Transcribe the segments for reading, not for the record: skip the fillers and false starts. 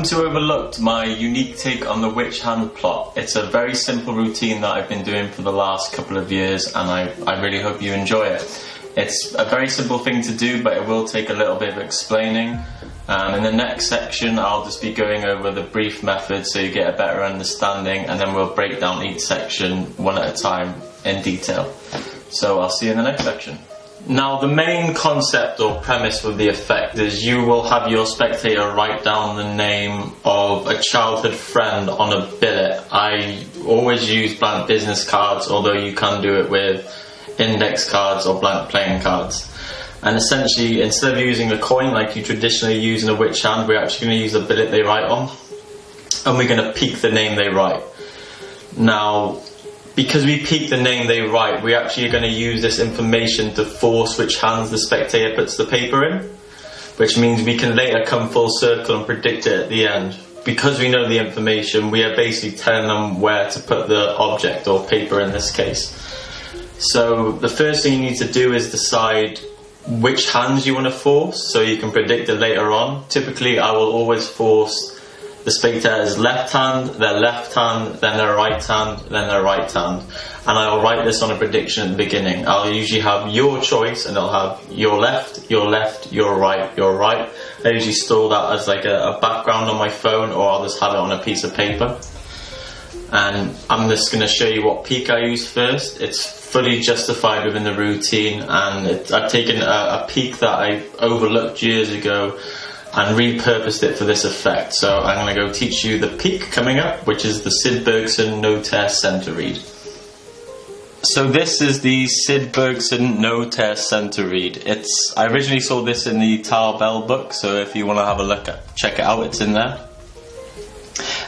Welcome to Overlooked, my unique take on the witch hand plot. It's a very simple routine that I've been doing for the last couple of years, and I really hope you enjoy it. It's a very simple thing to do, but it will take a little bit of explaining. In the next section I'll just be going over the brief method so you get a better understanding, and then we'll break down each section one at a time in detail. So I'll see you in the next section. Now, the main concept or premise with the effect is you will have your spectator write down the name of a childhood friend on a billet. I always use blank business cards, although you can do it with index cards or blank playing cards. And essentially, instead of using a coin like you traditionally use in a witch hand, we're actually going to use the billet they write on, and we're going to peek the name they write. Now, because we peek the name they write, we actually are going to use this information to force which hands the spectator puts the paper in, which means we can later come full circle and predict it at the end. Because we know the information, we are basically telling them where to put the object or paper in this case. So the first thing you need to do is decide which hands you want to force so you can predict it later on. Typically I will always force the spectator's left hand, their left hand, then their right hand, then their right hand. And I'll write this on a prediction at the beginning. I'll usually have your choice, and I'll have your left, your right, your right. I usually store that as like a background on my phone, or I'll just have it on a piece of paper. And I'm just going to show you what peek I use first. It's fully justified within the routine, and I've taken a peek that I overlooked years ago and repurposed it for this effect. So I'm going to go teach you the peek coming up, which is the Sid Bergson No-Tear Center Read. So this is the Sid Bergson No-Tear Center Read. I originally saw this in the Tower Bell book, so if you want to have a look check it out, it's in there.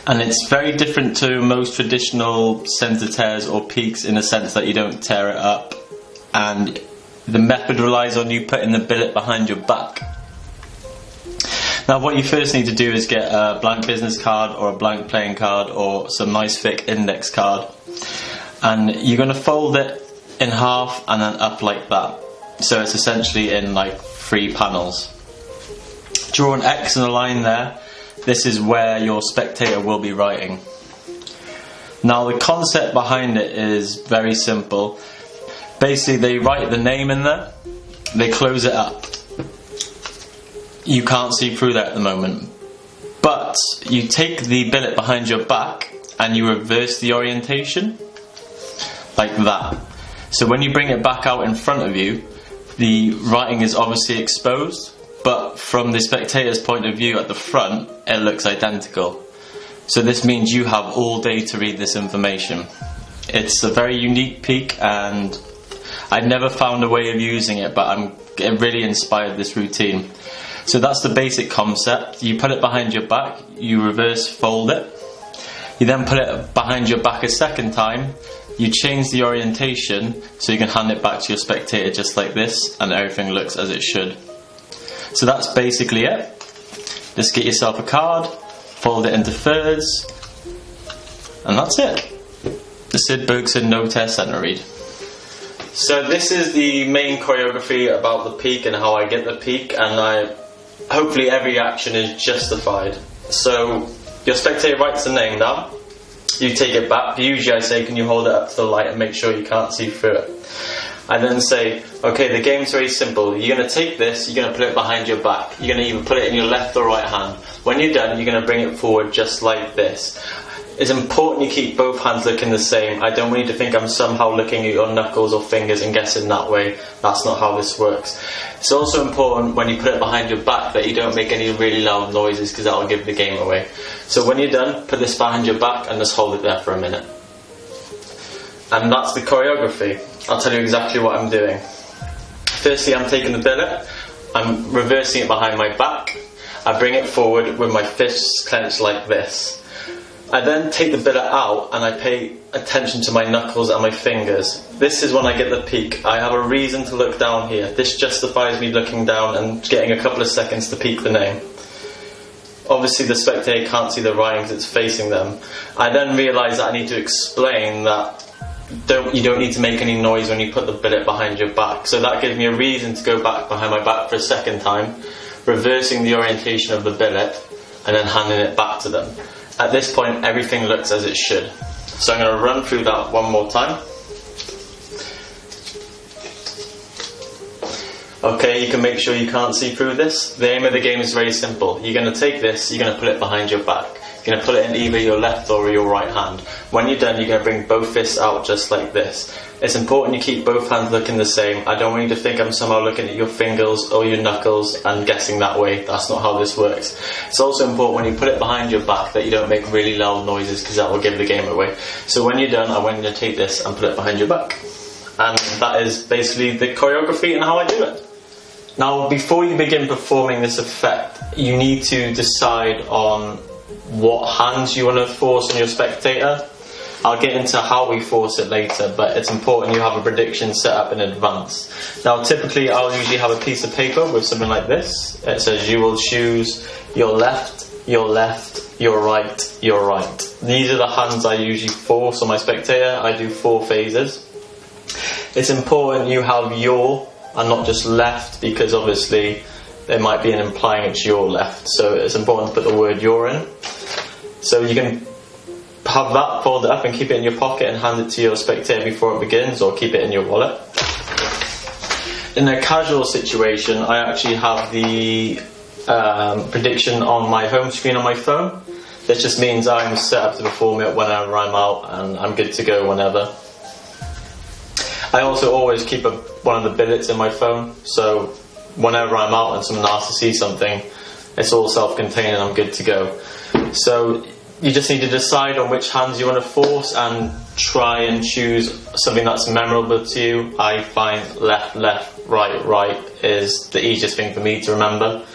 And it's very different to most traditional center tears or peeks in the sense that you don't tear it up, and the method relies on you putting the billet behind your back. Now what you first need to do is get a blank business card or a blank playing card or some nice thick index card, and you're going to fold it in half and then up like that, so it's essentially in like 3 panels. Draw an X and a line there. This is where your spectator will be writing. Now the concept behind it is very simple. Basically they write the name in there, they close it up. You can't see through that at the moment, but you take the billet behind your back and you reverse the orientation like that. So when you bring it back out in front of you, the writing is obviously exposed, but from the spectator's point of view at the front, it looks identical. So this means you have all day to read this information. It's a very unique peek, and I'd never found a way of using it, but it really inspired this routine. So that's the basic concept. You put it behind your back, you reverse fold it, you then put it behind your back a second time, you change the orientation so you can hand it back to your spectator just like this, and everything looks as it should. So that's basically it. Just get yourself a card, fold it into thirds, and that's it. The Sid Bergson No-Tear Center Read. So this is the main choreography about the peek and how I get the peek, and hopefully every action is justified. So your spectator writes the name down, you take it back. Usually I say, can you hold it up to the light and make sure you can't see through it. I then say, okay, the game's very simple. You're going to take this, you're going to put it behind your back. You're going to either put it in your left or right hand. When you're done, you're going to bring it forward just like this. It's important you keep both hands looking the same. I don't want you to think I'm somehow looking at your knuckles or fingers and guessing that way. That's not how this works. It's also important when you put it behind your back that you don't make any really loud noises, because that'll give the game away. So when you're done, put this behind your back and just hold it there for a minute. And that's the choreography. I'll tell you exactly what I'm doing. Firstly, I'm taking the billet, I'm reversing it behind my back, I bring it forward with my fists clenched like this. I then take the billet out and I pay attention to my knuckles and my fingers. This is when I get the peek. I have a reason to look down here. This justifies me looking down and getting a couple of seconds to peek the name. Obviously the spectator can't see the writing because it's facing them. I then realise that I need to explain that you don't need to make any noise when you put the billet behind your back. So that gives me a reason to go back behind my back for a second time, reversing the orientation of the billet, and then handing it back to them. At this point, everything looks as it should. So I'm going to run through that one more time. Okay, you can make sure you can't see through this. The aim of the game is very simple. You're going to take this, you're going to put it behind your back. You're going to put it in either your left or your right hand. When you're done, you're going to bring both fists out just like this. It's important you keep both hands looking the same. I don't want you to think I'm somehow looking at your fingers or your knuckles and guessing that way. That's not how this works. It's also important when you put it behind your back that you don't make really loud noises, because that will give the game away. So when you're done, I want you to take this and put it behind your back. And that is basically the choreography and how I do it. Now, before you begin performing this effect, you need to decide on what hands you want to force on your spectator. I'll get into how we force it later, but it's important you have a prediction set up in advance. Now, typically I'll usually have a piece of paper with something like this. It says you will choose your left, your left, your right, your right. These are the hands I usually force on my spectator. I do 4 phases. It's important you have your and not just left, because obviously there might be an implying it's your left, so it's important to put the word your in. So you can have that folded up and keep it in your pocket and hand it to your spectator before it begins, or keep it in your wallet. In a casual situation, I actually have the prediction on my home screen on my phone. This just means I'm set up to perform it whenever I'm out, and I'm good to go whenever. I also always keep one of the billets in my phone, so whenever I'm out and someone asks to see something, it's all self-contained and I'm good to go. So you just need to decide on which hands you want to force and try and choose something that's memorable to you. I find left, left, right, right is the easiest thing for me to remember.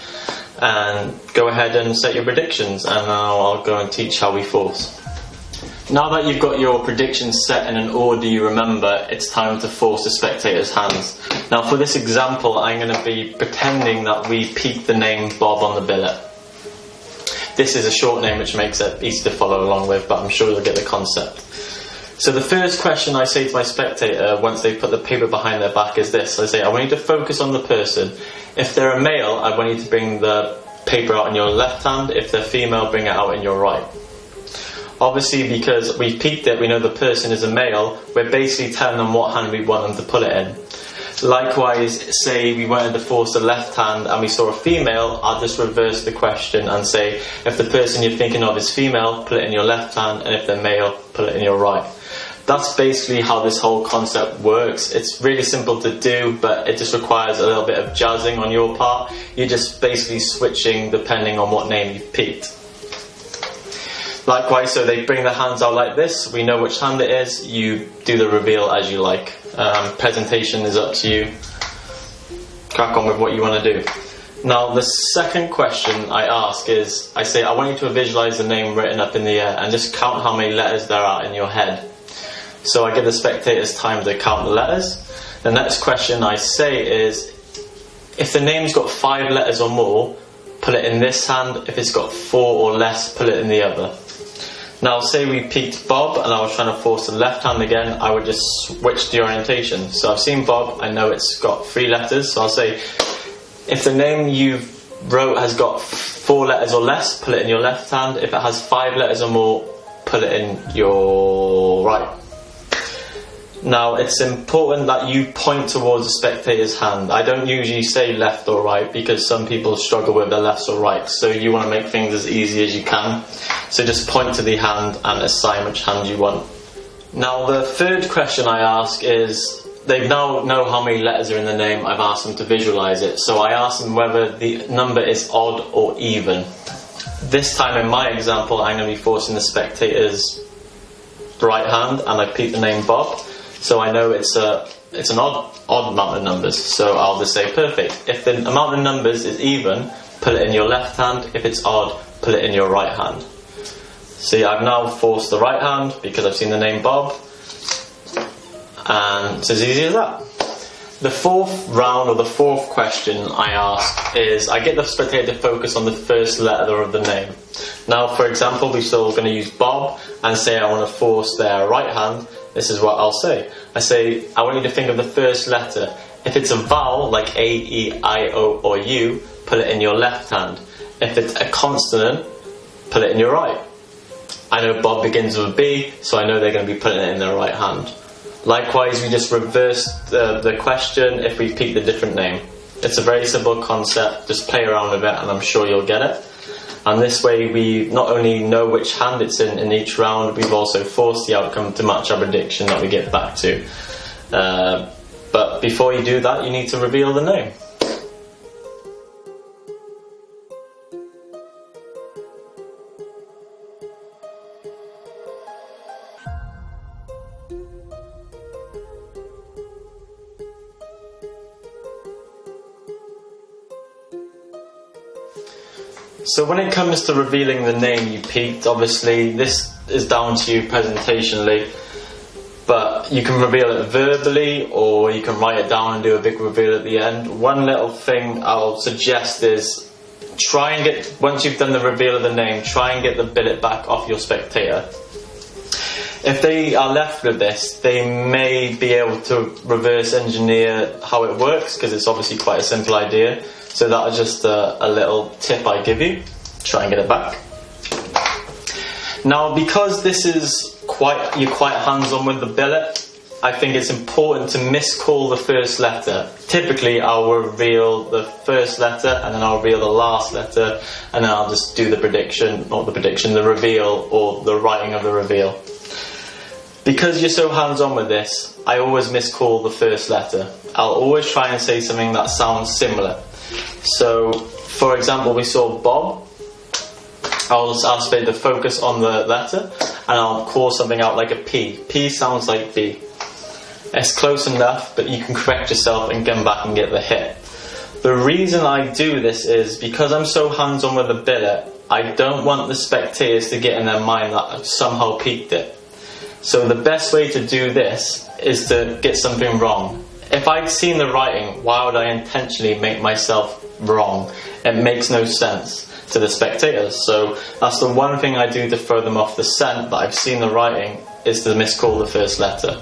And go ahead and set your predictions, and now I'll go and teach how we force. Now that you've got your predictions set in an order you remember, it's time to force the spectator's hands. Now for this example, I'm going to be pretending that we peek the name Bob on the billet. This is a short name which makes it easy to follow along with, but I'm sure you'll get the concept. So the first question I say to my spectator once they put the paper behind their back is this. I say, I want you to focus on the person. If they're a male, I want you to bring the paper out in your left hand. If they're female, bring it out in your right. Obviously, because we've peeked it, we know the person is a male, we're basically telling them what hand we want them to put it in. Likewise, say we wanted to force the left hand and we saw a female, I'll just reverse the question and say, if the person you're thinking of is female, put it in your left hand, and if they're male, put it in your right. That's basically how this whole concept works. It's really simple to do, but it just requires a little bit of jazzing on your part. You're just basically switching depending on what name you've peeked. Likewise, so they bring their hands out like this, we know which hand it is, you do the reveal as you like. Presentation is up to you. Crack on with what you want to do. Now the second question I ask is, I say I want you to visualise the name written up in the air and just count how many letters there are in your head. So I give the spectators time to count the letters. The next question I say is, if the name's got 5 letters or more, put it in this hand. If it's got 4 or less, put it in the other. Now say we peeked Bob and I was trying to force the left hand again, I would just switch the orientation. So I've seen Bob, I know it's got 3 letters, so I'll say, if the name you wrote has got 4 letters or less, put it in your left hand. If it has 5 letters or more, put it in your right. Now it's important that you point towards the spectator's hand. I don't usually say left or right because some people struggle with their lefts or rights, so you want to make things as easy as you can. So just point to the hand and assign which hand you want. Now the third question I ask is, they now know how many letters are in the name, I've asked them to visualise it. So I ask them whether the number is odd or even. This time in my example I'm going to be forcing the spectator's right hand and I peek the name Bob. So I know it's an odd amount of numbers, so I'll just say perfect. If the amount of numbers is even, put it in your left hand. If it's odd, put it in your right hand. See, I've now forced the right hand because I've seen the name Bob, and it's as easy as that. The fourth round, or the fourth question I ask is, I get the spectator to focus on the first letter of the name. Now for example, we're still going to use Bob and say I want to force their right hand. This is what I'll say. I say, I want you to think of the first letter. If it's a vowel, like A, E, I, O, or U, put it in your left hand. If it's a consonant, put it in your right. I know Bob begins with a B, so I know they're going to be putting it in their right hand. Likewise, we just reverse the question if we pick the different name. It's a very simple concept, just play around with it and I'm sure you'll get it. And this way we not only know which hand it's in each round, we've also forced the outcome to match our prediction that we get back to. But before you do that, you need to reveal the name. So when it comes to revealing the name you picked, obviously this is down to you presentationally, but you can reveal it verbally or you can write it down and do a big reveal at the end. One little thing I'll suggest is try and get, once you've done the reveal of the name, try and get the billet back off your spectator. If they are left with this, they may be able to reverse engineer how it works, because it's obviously quite a simple idea. So that's just a little tip I give you. Try and get it back. Now, because this is you're quite hands-on with the billet, I think it's important to miscall the first letter. Typically, I'll reveal the first letter and then I'll reveal the last letter, and then I'll just do the prediction, not the prediction, the reveal or the writing of the reveal. Because you're so hands-on with this, I always miscall the first letter. I'll always try and say something that sounds similar. So, for example, we saw Bob. I'll say the focus on the letter, and I'll call something out like a P. P sounds like B. It's close enough, but you can correct yourself and come back and get the hit. The reason I do this is because I'm so hands-on with the billet, I don't want the spectators to get in their mind that I've somehow peaked it. So the best way to do this is to get something wrong. If I'd seen the writing, why would I intentionally make myself wrong? It makes no sense to the spectators. So that's the one thing I do to throw them off the scent that I've seen the writing, is to miscall the first letter.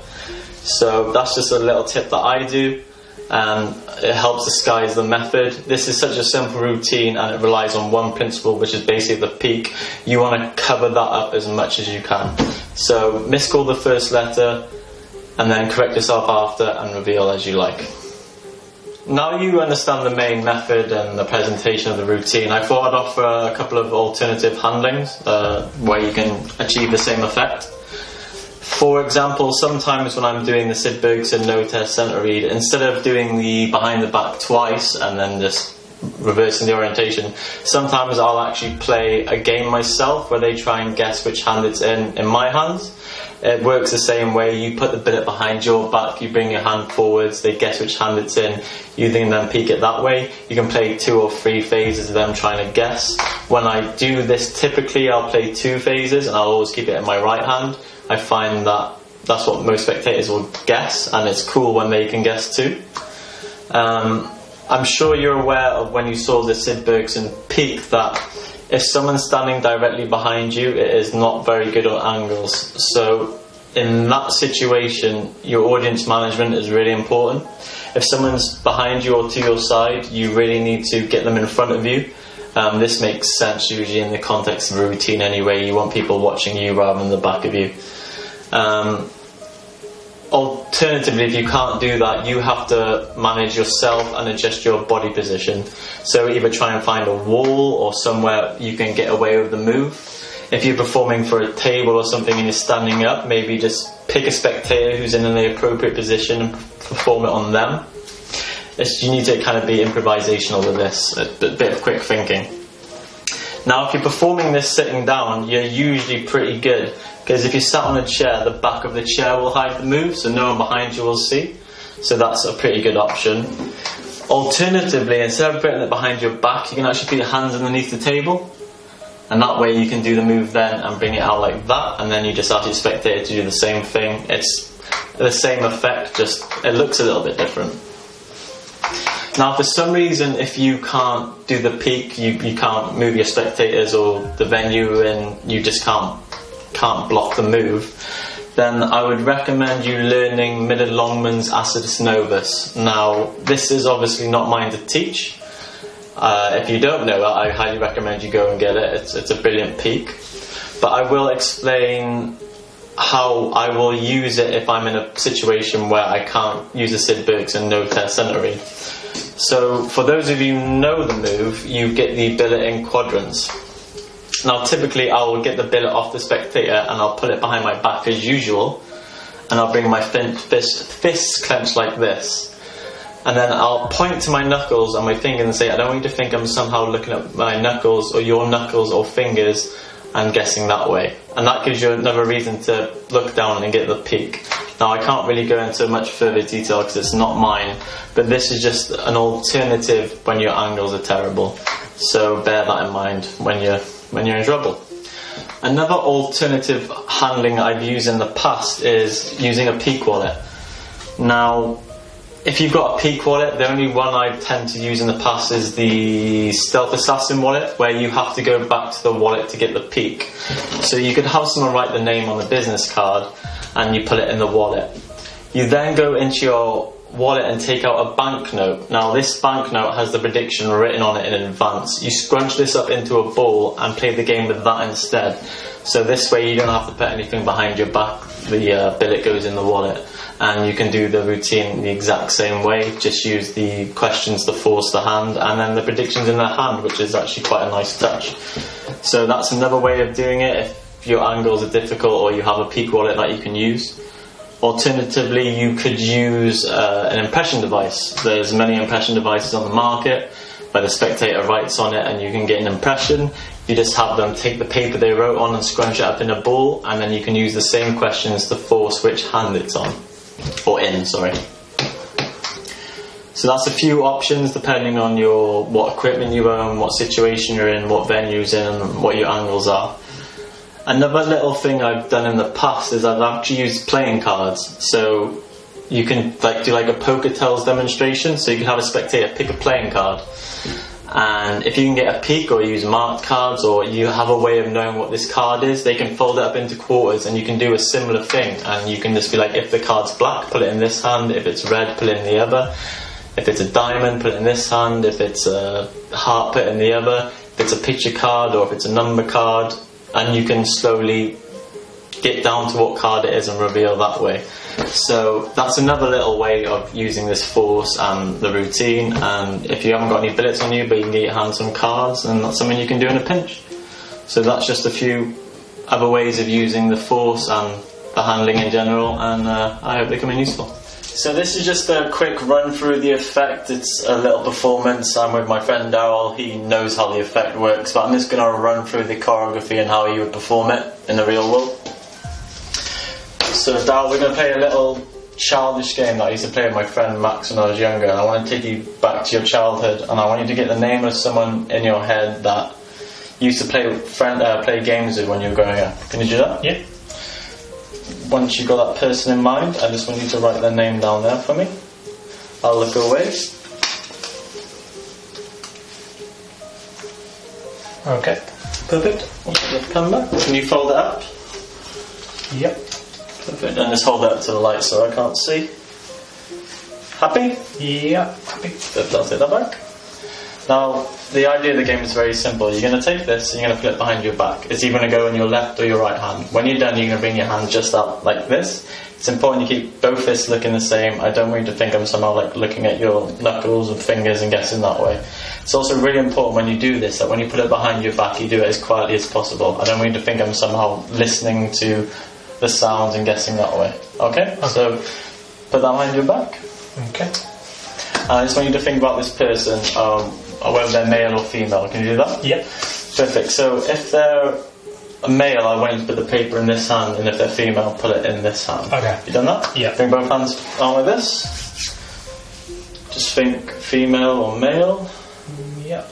So that's just a little tip that I do, and it helps disguise the method. This is such a simple routine and it relies on one principle, which is basically the peak. You want to cover that up as much as you can. So miscall the first letter and then correct yourself after and reveal as you like. Now you understand the main method and the presentation of the routine, I thought I'd offer a couple of alternative handlings where you can achieve the same effect. For example, sometimes when I'm doing the Sid Bergson no test center read, instead of doing the behind the back twice and then just reversing the orientation, sometimes I'll actually play a game myself where they try and guess which hand it's in my hands. It works the same way. You put the billet behind your back, you bring your hand forwards, they guess which hand it's in, you then peek it that way. You can play 2 or 3 phases of them trying to guess. When I do this, typically I'll play 2 phases and I'll always keep it in my right hand. I find that that's what most spectators will guess, and it's cool when they can guess too. I'm sure you're aware of, when you saw the Sid Bergson peek, that if someone's standing directly behind you, it is not very good on angles. So in that situation, your audience management is really important. If someone's behind you or to your side, you really need to get them in front of you. This makes sense usually in the context of a routine anyway. You want people watching you rather than the back of you. Alternatively, if you can't do that, you have to manage yourself and adjust your body position. So either try and find a wall or somewhere you can get away with the move. If you're performing for a table or something and you're standing up, maybe just pick a spectator who's in the appropriate position and perform it on them. You need to kind of be improvisational with this, a bit of quick thinking. Now, if you're performing this sitting down, you're usually pretty good, because if you sat on a chair, the back of the chair will hide the move, so no one behind you will see. So that's a pretty good option. Alternatively, instead of putting it behind your back, you can actually put your hands underneath the table, and that way you can do the move then and bring it out like that, and then you just ask your spectator to do the same thing. It's the same effect, just it looks a little bit different. Now, for some reason, if you can't do the peak, you can't move your spectators or the venue, and you just can't block the move, then I would recommend you learning Millard-Longman's Acidus Novus. Now, this is obviously not mine to teach. If you don't know it, I highly recommend you go and get it. It's a brilliant peak. But I will explain how I will use it if I'm in a situation where I can't use a Sid Burks and no tercentenary. So for those of you who know the move, you get the billet in quadrants. Now typically I will get the billet off the spectator and I'll put it behind my back as usual, and I'll bring my fists clenched like this, and then I'll point to my knuckles and my fingers and say, I don't want you to think I'm somehow looking at my knuckles or your knuckles or fingers and guessing that way. And that gives you another reason to look down and get the peak. Now I can't really go into much further detail because it's not mine, but this is just an alternative when your angles are terrible. So bear that in mind when you're in trouble. Another alternative handling I've used in the past is using a peak wallet. Now, if you've got a peak wallet, the only one I tend to use in the past is the Stealth Assassin wallet, where you have to go back to the wallet to get the peak. So you could have someone write the name on the business card and you put it in the wallet. You then go into your wallet and take out a banknote. Now this banknote has the prediction written on it in advance. You scrunch this up into a ball and play the game with that instead. So this way you don't have to put anything behind your back. The billet goes in the wallet, and you can do the routine the exact same way. Just use the questions to force the hand, and then the predictions in the hand, which is actually quite a nice touch. So that's another way of doing it if your angles are difficult or you have a peak wallet that you can use. Alternatively, you could use an impression device. There's many impression devices on the market where the spectator writes on it and you can get an impression. You just have them take the paper they wrote on and scrunch it up in a ball, and then you can use the same questions to force which hand it's on. Or in, sorry. So that's a few options depending on what equipment you own, what situation you're in, what venue's in, and what your angles are. Another little thing I've done in the past is I've actually used playing cards. So you can do like a poker tells demonstration. So you can have a spectator pick a playing card, and if you can get a peak or use marked cards, or you have a way of knowing what this card is, they can fold it up into quarters and you can do a similar thing. And you can just be like, if the card's black, put it in this hand. If it's red, put it in the other. If it's a diamond, put it in this hand. If it's a heart, put it in the other. If it's a picture card or if it's a number card, and you can slowly get down to what card it is and reveal that way. So that's another little way of using this force and the routine. And if you haven't got any billets on you but you can get your hands some cards, then that's something you can do in a pinch. So that's just a few other ways of using the force and the handling in general, and I hope they come in useful. So this is just a quick run through the effect. It's a little performance. I'm with my friend Daryl. He knows how the effect works, but I'm just going to run through the choreography and how you would perform it in the real world. So Daryl, we're going to play a little childish game that I used to play with my friend Max when I was younger, and I want to take you back to your childhood, and I want you to get the name of someone in your head that you used to play games with when you were growing up. Can you do that? Yeah. Once you've got that person in mind, I just want you to write their name down there for me. I'll look away. Okay. Perfect. Come back. Can you fold it up? Yep. Perfect. And just hold it up to the light so I can't see. Happy? Yeah. Happy. Good. I'll take that back. Now, the idea of the game is very simple. You're going to take this and you're going to put it behind your back. It's either going to go in your left or your right hand. When you're done, you're going to bring your hand just up like this. It's important you keep both fists looking the same. I don't want you to think I'm somehow like looking at your knuckles and fingers and guessing that way. It's also really important when you do this that when you put it behind your back, you do it as quietly as possible. I don't want you to think I'm somehow listening to the sounds and guessing that way. Okay? So, put that behind your back. Okay. And I just want you to think about this person, whether they're male or female. Can you do that? Yep. Perfect. So if they're a male, I want you to put the paper in this hand, and if they're female, put it in this hand. Okay. You done that? Yeah. Bring both hands on like this. Just think female or male. Yep.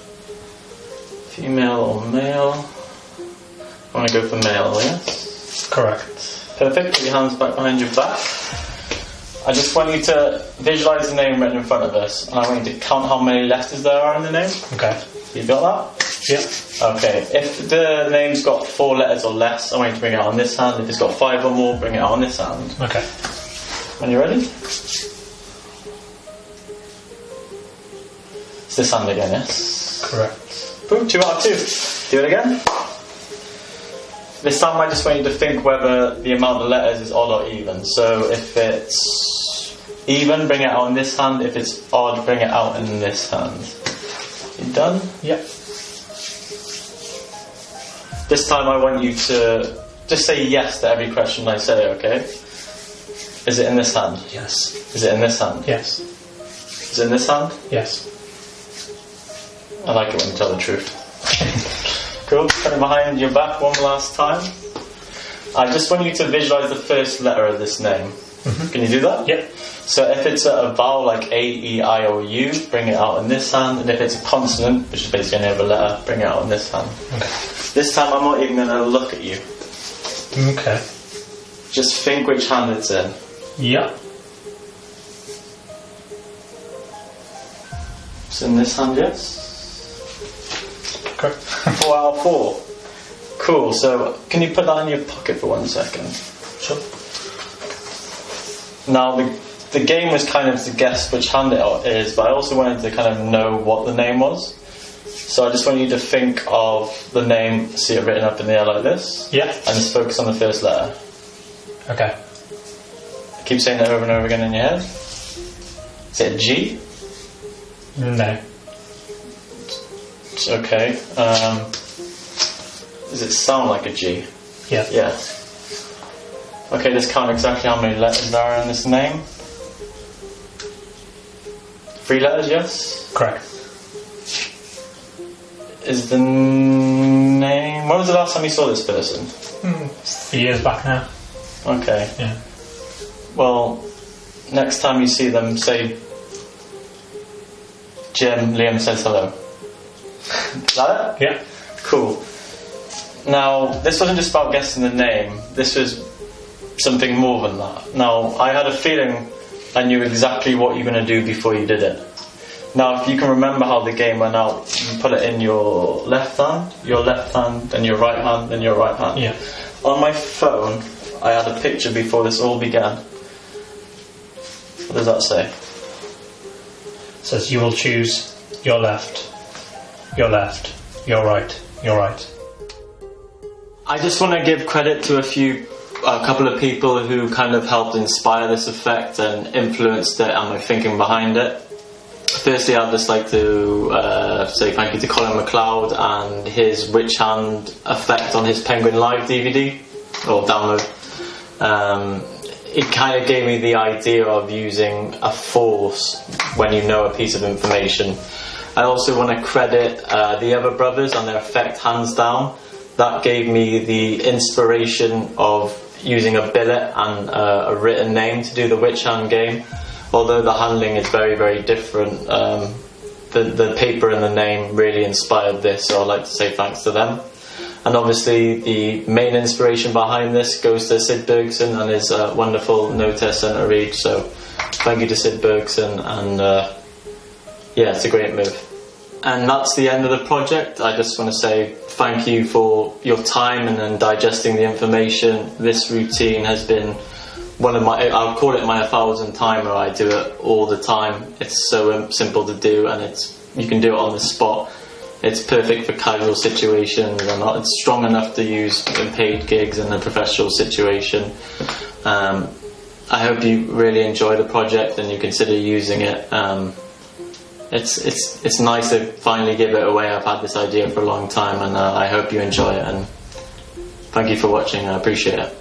Female or male. I want to go for male, yes? Correct. Perfect. Put your hands back behind your back. I just want you to visualise the name written in front of us, and I want you to count how many letters there are in the name. Okay. You got that? Yep. Okay. If the name's got 4 letters or less, I want you to bring it out on this hand. If it's got 5 or more, bring it out on this hand. Okay. When you're ready? It's this hand again, yes? Correct. Boom, 2 out of 2. Do it again. This time I just want you to think whether the amount of letters is odd or even. So if it's even, bring it out in this hand. If it's odd, bring it out in this hand. You done? Yep. This time I want you to just say yes to every question I say, okay? Is it in this hand? Yes. Is it in this hand? Yes. Is it in this hand? Yes. I like it when you tell the truth. Cool, put it behind your back one last time. I just want you to visualise the first letter of this name. Can you do that? Yep. So if it's a vowel like A, E, I or U, bring it out in this hand. And if it's a consonant, which is basically any other letter, bring it out in this hand. Okay. This time I'm not even going to look at you. Okay. Just think which hand it's in. Yep. It's in this hand, yes? Correct. 4 out of 4. Cool, so can you put that in your pocket for 1 second? Sure. Now the game was kind of to guess which hand it is, but I also wanted to kind of know what the name was. So I just want you to think of the name, see it written up in the air like this. Yeah. And just focus on the first letter. Okay. Keep saying that over and over again in your head. Is it a G? No. It's okay. Does it sound like a G? Yeah. Yeah. Okay, let's count exactly how many letters there are in this name. 3 letters, yes? Correct. Is the name... When was the last time you saw this person? A few years back now. Okay. Yeah. Well, next time you see them, say... Jim, Liam says hello. Is that it? Yeah. Cool. Now, this wasn't just about guessing the name. This was something more than that. Now, I had a feeling I knew exactly what you were going to do before you did it. Now, if you can remember how the game went out, you put it in your left hand, then your right hand, then your right hand. Yeah. On my phone, I had a picture before this all began. What does that say? It says you will choose your left, your right, your right. I just want to give credit to a couple of people who kind of helped inspire this effect and influenced it and my thinking behind it. Firstly, I'd just like to say thank you to Colin MacLeod and his Witch Hand effect on his Penguin Live DVD or download. It kind of gave me the idea of using a force when you know a piece of information. I also want to credit the other brothers and their effect hands down. That gave me the inspiration of using a billet and a written name to do the Witch Hand game. Although the handling is very, very different, the paper and the name really inspired this, so I'd like to say thanks to them. And obviously the main inspiration behind this goes to Sid Bergson and his wonderful No Test Centre read, so thank you to Sid Bergson, and yeah, it's a great move. And that's the end of the project. I just want to say thank you for your time and digesting the information. This routine has been one of my, I'll call it my 1,000 timer. I do it all the time. It's so simple to do, and you can do it on the spot. It's perfect for casual situations, and it's strong enough to use in paid gigs in a professional situation. I hope you really enjoy the project and you consider using it. It's nice to finally give it away. I've had this idea for a long time, and I hope you enjoy it, and thank you for watching. I appreciate it.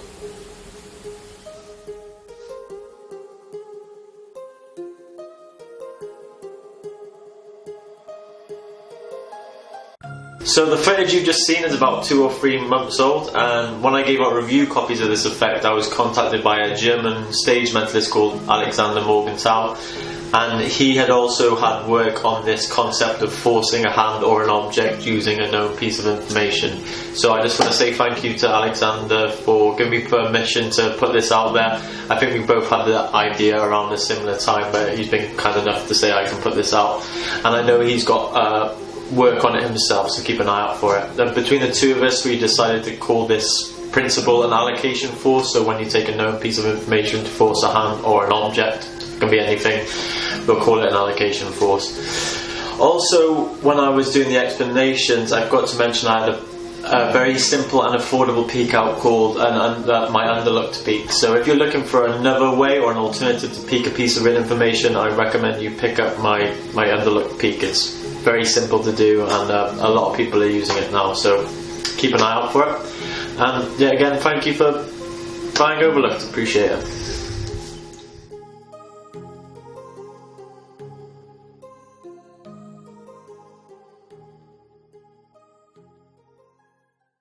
So the footage you've just seen is about 2 or 3 months old, and when I gave out review copies of this effect, I was contacted by a German stage mentalist called Alexander Morgenthau, and he had also had work on this concept of forcing a hand or an object using a known piece of information. So I just want to say thank you to Alexander for giving me permission to put this out there. I think we both had the idea around a similar time, but he's been kind enough to say I can put this out, and I know he's got work on it himself, so keep an eye out for it. Between the two of us, we decided to call this principle an allocation force. So when you take a known piece of information to force a hand or an object, it can be anything, we'll call it an allocation force. Also, when I was doing the explanations, I've got to mention I had a very simple and affordable peak out called my underlooked peak. So if you're looking for another way or an alternative to peak a piece of written information, I recommend you pick up my underlooked peak. It's very simple to do, and a lot of people are using it now, so keep an eye out for it. And yeah, again, thank you for buying Overlooked, appreciate it.